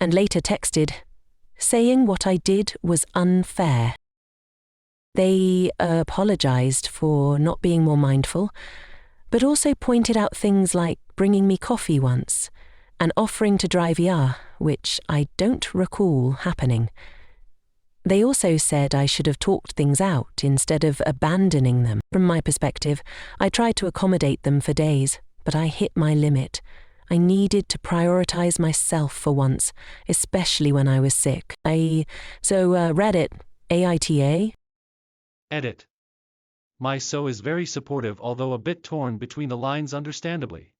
and later texted, saying what I did was unfair. They apologized for not being more mindful, but also pointed out things like bringing me coffee once and offering to drive which I don't recall happening. They also said I should have talked things out instead of abandoning them. From my perspective, I tried to accommodate them for days, but I hit my limit. I needed to prioritize myself for once, especially when I was sick. Reddit, AITA. Edit. My so is very supportive, although a bit torn between the lines, understandably.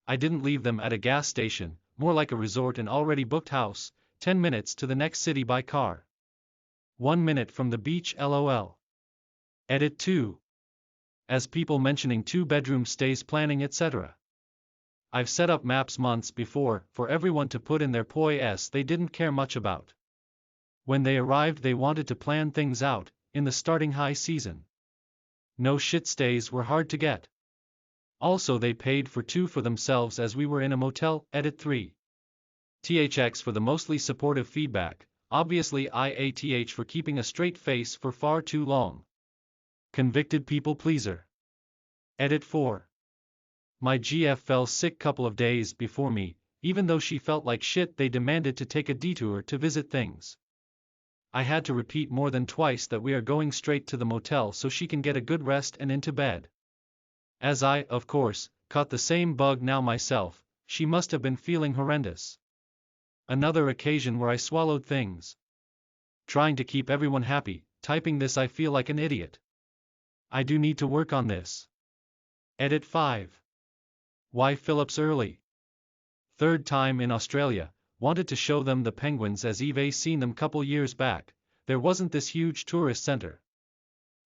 I didn't leave them at a gas station, more like a resort and already booked house, 10 minutes to the next city by car. 1 minute from the beach, lol. Edit 2. As people mentioning 2-bedroom stays, planning, etc. I've set up maps months before, for everyone to put in their POIs they didn't care much about. When they arrived they wanted to plan things out, in the starting high season. No shit, stays were hard to get. Also they paid for 2 for themselves as we were in a motel. Edit 3. THX for the mostly supportive feedback, obviously IATH for keeping a straight face for far too long. Convicted people pleaser. Edit 4. My GF fell sick couple of days before me, even though she felt like shit they demanded to take a detour to visit things. I had to repeat more than twice that we are going straight to the motel so she can get a good rest and into bed. As I, of course, caught the same bug now myself, she must have been feeling horrendous. Another occasion where I swallowed things. Trying to keep everyone happy, typing this I feel like an idiot. I do need to work on this. Edit 5. Why Phillips early? Third time in Australia, wanted to show them the penguins as Eve seen them couple years back. There wasn't this huge tourist center.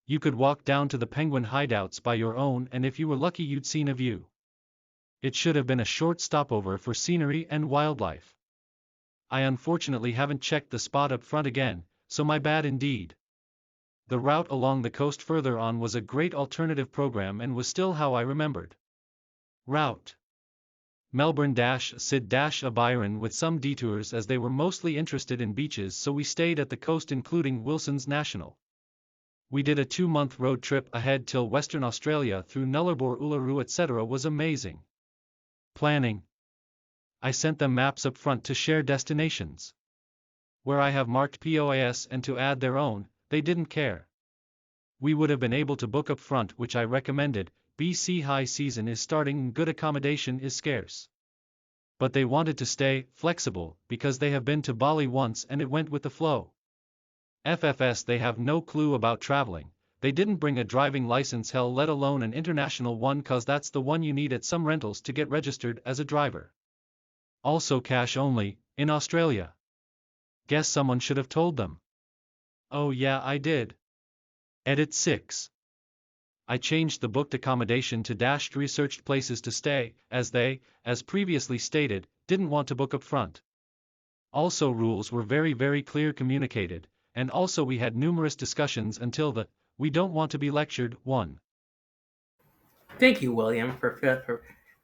You could walk down to the penguin hideouts by your own, and if you were lucky you'd seen a view. It should have been a short stopover for scenery and wildlife. I unfortunately haven't checked the spot up front again, so my bad indeed. The route along the coast further on was a great alternative program and was still how I remembered. Route Melbourne-Sid-a Byron with some detours as they were mostly interested in beaches, so we stayed at the coast including Wilson's National. We did a 2-month road trip ahead till Western Australia through Nullarbor, Uluru, etc. was amazing. Planning. I sent them maps up front to share destinations. Where I have marked POIS and to add their own, they didn't care. We would have been able to book up front, which I recommended. BC high season is starting and good accommodation is scarce. But they wanted to stay flexible because they have been to Bali once and it went with the flow. FFS, they have no clue about traveling. They didn't bring a driving license, hell let alone an international one, cause that's the one you need at some rentals to get registered as a driver. Also cash only, in Australia. Guess someone should have told them. Oh yeah, I did. Edit 6. I changed the booked accommodation to researched places to stay, as they, as previously stated, didn't want to book up front. Also rules were very clear communicated, and also we had numerous discussions until the, we don't want to be lectured, one. Thank you, William,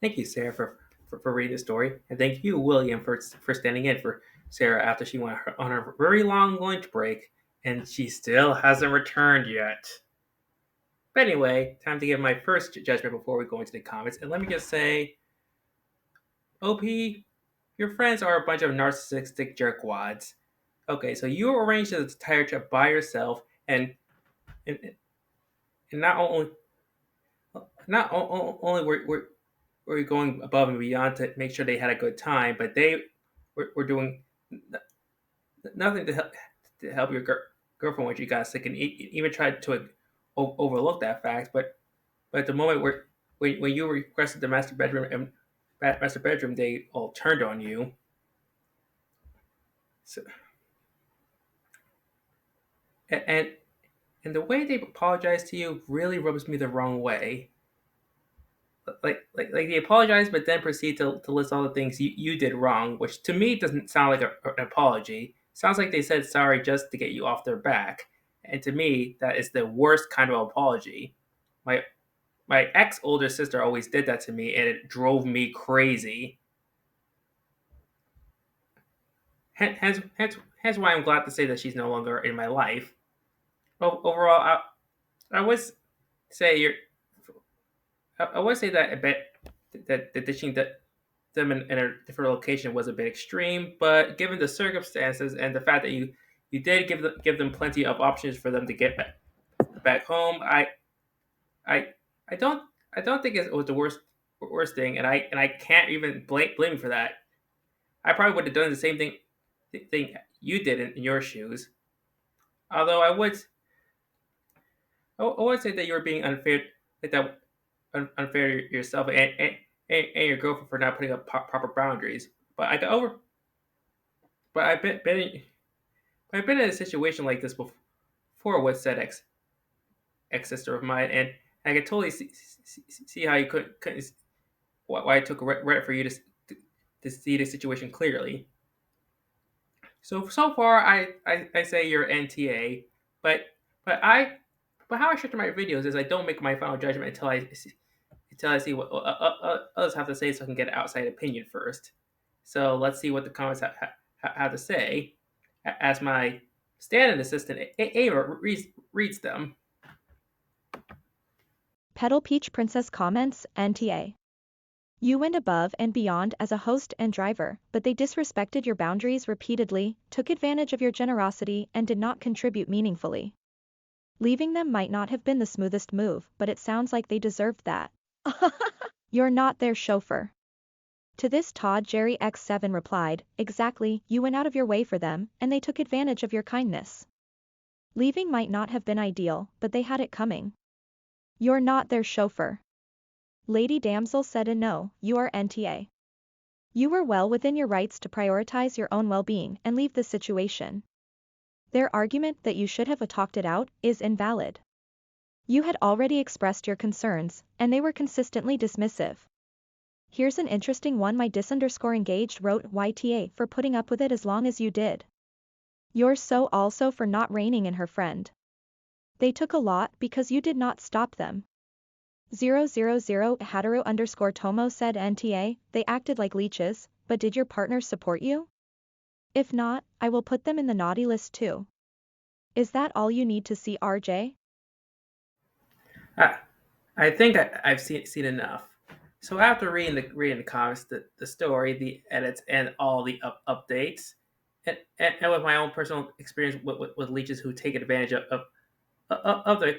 thank you, Sarah, for reading the story, and thank you, William, for standing in for Sarah after she went on her very long lunch break, and she still hasn't returned yet. But anyway, time to give my first judgment before we go into the comments, and let me just say, OP, your friends are a bunch of narcissistic jerkwads. Okay, so you arranged this entire trip by yourself, and and, and not only were you going above and beyond to make sure they had a good time, but they were doing nothing to help your girlfriend when she got sick, and even tried to overlook that fact. But at the moment when you requested the master bedroom, they all turned on you. So, and and the way they apologized to you really rubs me the wrong way. Like they apologize, but then proceed to list all the things you did wrong, which to me doesn't sound like an apology. Sounds like they said sorry just to get you off their back, and to me that is the worst kind of apology. My my ex older sister always did that to me, and it drove me crazy. Hence why I'm glad to say that she's no longer in my life. Overall, I would say you're. I would say that a bit that the ditching them in a different location was a bit extreme, but given the circumstances and the fact that you did give them plenty of options for them to get back home, I I don't I don't think it was the worst thing, and I can't even blame you for that. I probably would have done the same thing you did in your shoes. Although I would say that you were being unfair, like that unfair to yourself and your girlfriend for not putting up proper boundaries. But I got over. But I've been in a situation like this before with said ex sister of mine, and I could totally see how you couldn't why it took right for you to see the situation clearly. So far, I say you're NTA, but but I but how I structure my videos is I don't make my final judgment until I see what others have to say, so I can get an outside opinion first. So let's see what the comments have to say as my stand-in assistant Ava reads them. Petal Peach Princess comments, NTA. You went above and beyond as a host and driver, but they disrespected your boundaries repeatedly, took advantage of your generosity, and did not contribute meaningfully. Leaving them might not have been the smoothest move, but it sounds like they deserved that. You're not their chauffeur. To this Todd Jerry X7 replied, exactly, you went out of your way for them, and they took advantage of your kindness. Leaving might not have been ideal, but they had it coming. You're not their chauffeur. Lady Damsel said a no, you are NTA. You were well within your rights to prioritize your own well-being and leave the situation. Their argument that you should have talked it out is invalid. You had already expressed your concerns, and they were consistently dismissive. Here's an interesting one. My dis_engaged wrote YTA for putting up with it as long as you did. You're so also for not reining in her friend. They took a lot because you did not stop them. 000 Hataru_Tomo said NTA, they acted like leeches, but did your partner support you? If not, I will put them in the naughty list too. Is that all you need to see, RJ? I think I've seen enough. So after reading the comments, the story, the edits, and all the updates, and with my own personal experience with leeches who take advantage of their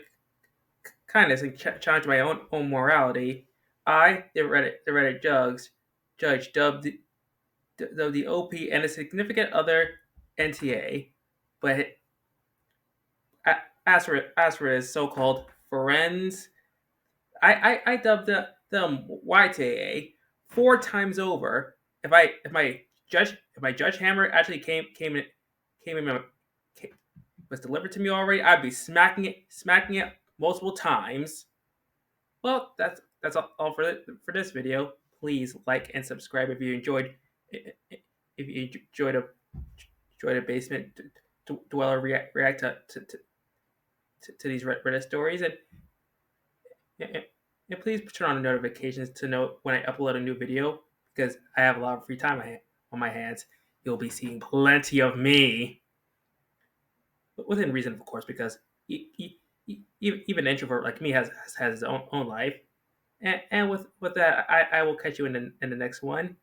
kindness and challenge my own morality, the Reddit judge dubbed the OP and a significant other NTA, but as for his so-called friends, I dubbed them YTA 4 times over. If my judge hammer actually came in was delivered to me already, I'd be smacking it multiple times. Well, that's all for this video. Please like and subscribe if you enjoyed a basement dweller react to these Reddit stories, and please turn on the notifications to know when I upload a new video, because I have a lot of free time on my hands. You'll be seeing plenty of me, within reason, of course, because even an introvert like me has his own life. And with that, I will catch you in the next one.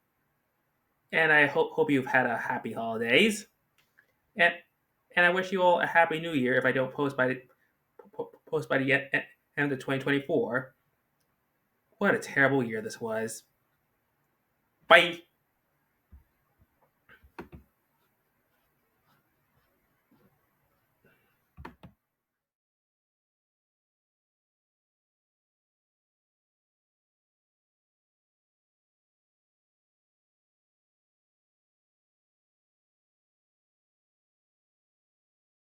And I hope you've had a happy holidays. And I wish you all a happy new year if I don't post by the end of 2024. What a terrible year this was. Bye.